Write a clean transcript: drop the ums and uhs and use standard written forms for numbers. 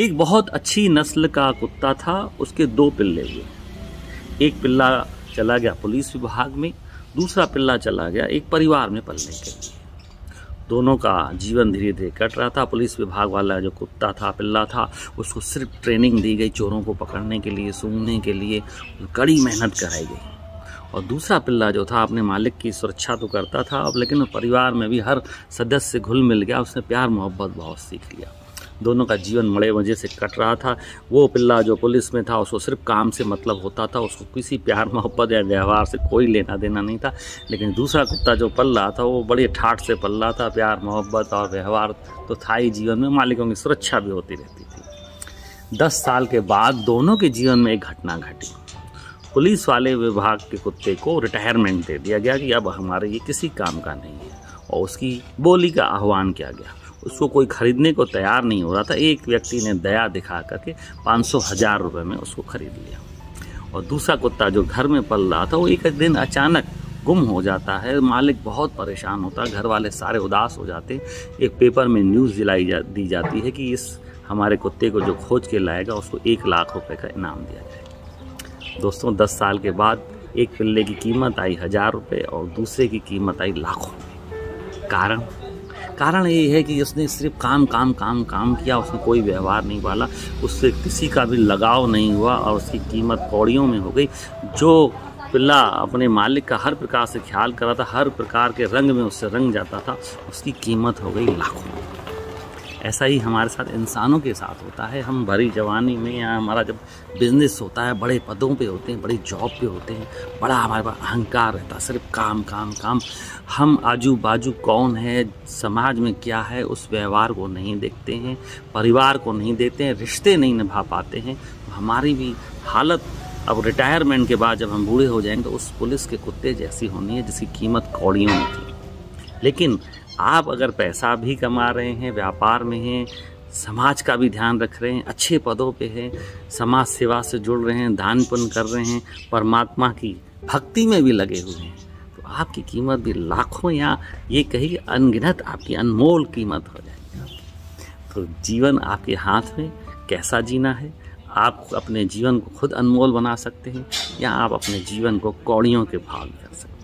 एक बहुत अच्छी नस्ल का कुत्ता था, उसके 2 पिल्ले हुए। एक पिल्ला चला गया पुलिस विभाग में, दूसरा पिल्ला चला गया एक परिवार में पलने के लिए। दोनों का जीवन धीरे धीरे कट रहा था। पुलिस विभाग वाला जो कुत्ता था, पिल्ला था, उसको सिर्फ ट्रेनिंग दी गई चोरों को पकड़ने के लिए, सूंघने के लिए, कड़ी मेहनत कराई गई। और दूसरा पिल्ला जो था अपने मालिक की सुरक्षा तो करता था अब, लेकिन परिवार में भी हर सदस्य से घुल मिल गया, उसने प्यार मोहब्बत बहुत सीख लिया। दोनों का जीवन बड़े मज़े से कट रहा था। वो पिल्ला जो पुलिस में था उसको सिर्फ काम से मतलब होता था, उसको किसी प्यार मोहब्बत या व्यवहार से कोई लेना देना नहीं था। लेकिन दूसरा कुत्ता जो पल रहा था वो बड़े ठाठ से पल रहा था, प्यार मोहब्बत और व्यवहार तो था ही जीवन में, मालिकों की सुरक्षा भी होती रहती थी। 10 साल के बाद दोनों के जीवन में एक घटना घटी। पुलिस वाले विभाग के कुत्ते को रिटायरमेंट दे दिया गया कि अब हमारे ये किसी काम का नहीं है, और उसकी बोली का आह्वान किया गया। उसको कोई खरीदने को तैयार नहीं हो रहा था। एक व्यक्ति ने दया दिखा करके 500,000 रुपये में उसको खरीद लिया। और दूसरा कुत्ता जो घर में पल रहा था वो एक दिन अचानक गुम हो जाता है। मालिक बहुत परेशान होता है, घर वाले सारे उदास हो जाते। एक पेपर में न्यूज़ दी जाती है कि इस हमारे कुत्ते को जो खोज के लाएगा उसको 1 लाख रुपये का इनाम दिया जाएगा। दोस्तों, 10 साल के बाद एक पिल्ले की कीमत आई 1000 रुपये और दूसरे की कीमत आई लाखों रुपये। कारण ये है कि उसने सिर्फ काम किया, उसने कोई व्यवहार नहीं पाला, उससे किसी का भी लगाव नहीं हुआ और उसकी कीमत कौड़ियों में हो गई। जो पिल्ला अपने मालिक का हर प्रकार से ख्याल कर रहा था, हर प्रकार के रंग में उससे रंग जाता था, उसकी कीमत हो गई लाखों। ऐसा ही हमारे साथ इंसानों के साथ होता है। हम भरी जवानी में या हमारा जब बिजनेस होता है, बड़े पदों पे होते हैं, बड़ी जॉब पे होते हैं, बड़ा हमारे पास अहंकार रहता है, सिर्फ काम। हम आजू बाजू कौन है, समाज में क्या है, उस व्यवहार को नहीं देखते हैं, परिवार को नहीं देखते हैं, रिश्ते नहीं निभा पाते हैं। तो हमारी भी हालत अब रिटायरमेंट के बाद जब हम बूढ़े हो जाएंगे तो उस पुलिस के कुत्ते जैसी होनी है जिसकी कीमत कौड़ियों में थी। लेकिन आप अगर पैसा भी कमा रहे हैं, व्यापार में हैं, समाज का भी ध्यान रख रहे हैं, अच्छे पदों पे हैं, समाज सेवा से जुड़ रहे हैं, दान पुण्य कर रहे हैं, परमात्मा की भक्ति में भी लगे हुए हैं, तो आपकी कीमत भी लाखों या ये कही अनगिनत आपकी अनमोल कीमत हो जाएगी। तो जीवन आपके हाथ में, कैसा जीना है। आप अपने जीवन को खुद अनमोल बना सकते हैं या आप अपने जीवन को कौड़ियों के भाव में कर सकते हैं।